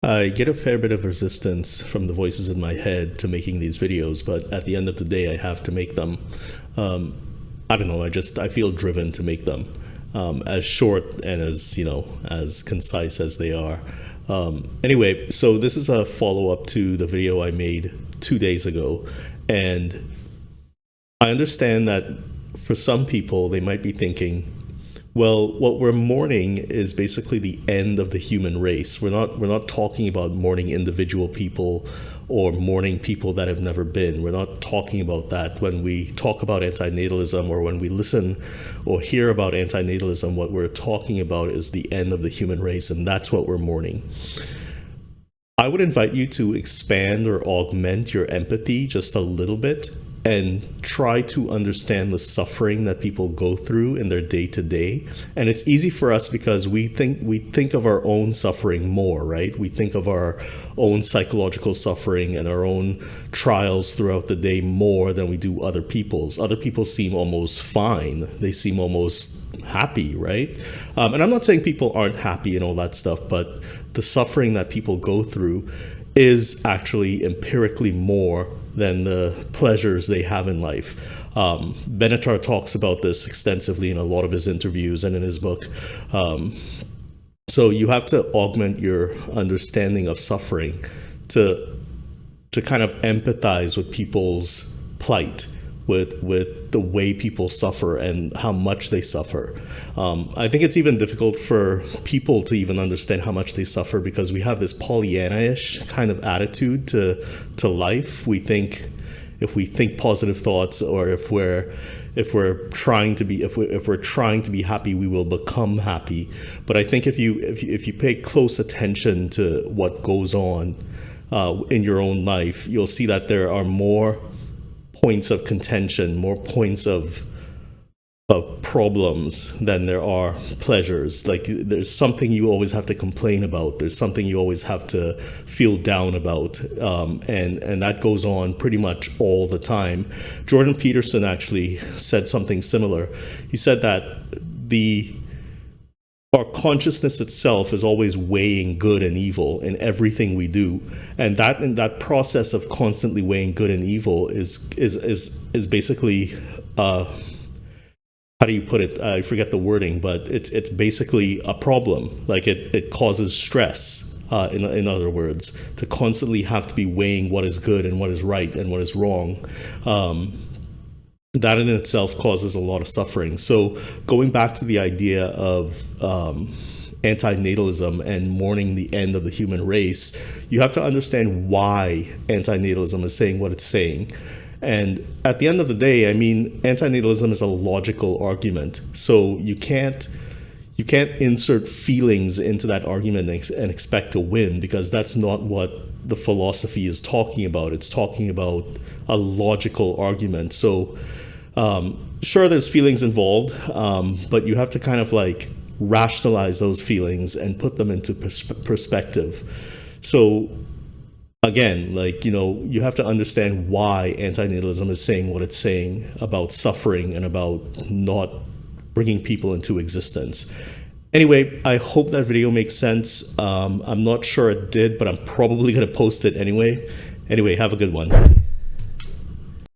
I get a fair bit of resistance from the voices in my head to making these videos, but at the end of the day, I have to make them. Um, I don't know, I feel driven to make them, as short and as concise as they are. Anyway, so this is a follow-up to the video I made 2 days ago, and I understand that for some people, they might be thinking, well, what we're mourning is basically the end of the human race. We're not talking about mourning individual people or mourning people that have never been. We're not talking about that when we talk about antinatalism, or when we listen or hear about antinatalism. What we're talking about is the end of the human race, and that's what we're mourning. I would invite you to expand or augment your empathy just a little bit and try to understand the suffering that people go through in their day-to-day. And it's easy for us because we think of our own suffering more, right? We think of our own psychological suffering and our own trials throughout the day more than we do other people's. Other people seem almost fine. They seem almost happy, right? And I'm not saying people aren't happy and all that stuff, but the suffering that people go through is actually empirically more than the pleasures they have in life. Benatar talks about this extensively in a lot of his interviews and in his book. So you have to augment your understanding of suffering to kind of empathize with people's plight, with the way people suffer and how much they suffer. I think it's even difficult for people to even understand how much they suffer because we have this Pollyanna-ish kind of attitude to life. We think if we think positive thoughts, or if we're trying to be happy, we will become happy. But I think if you pay close attention to what goes on in your own life, you'll see that there are more points of contention, more points of problems than there are pleasures. Like, there's something you always have to complain about. There's something you always have to feel down about. And that goes on pretty much all the time. Jordan Peterson actually said something similar. He said that our consciousness itself is always weighing good and evil in everything we do, and that process of constantly weighing good and evil is basically how do you put it? I forget the wording, but it's basically a problem. Like it causes stress. In other words, to constantly have to be weighing what is good and what is right and what is wrong. That in itself causes a lot of suffering. So going back to the idea of antinatalism and mourning the end of the human race, you have to understand why antinatalism is saying what it's saying. And at the end of the day, I mean, antinatalism is a logical argument. So you can't insert feelings into that argument and expect to win, because that's not what the philosophy is talking about. It's talking about a logical argument. So sure, there's feelings involved, but you have to kind of like rationalize those feelings and put them into perspective. So again, like, you have to understand why antinatalism is saying what it's saying about suffering and about not bringing people into existence. Anyway, I hope that video makes sense. I'm not sure it did, but I'm probably going to post it anyway. Anyway, have a good one.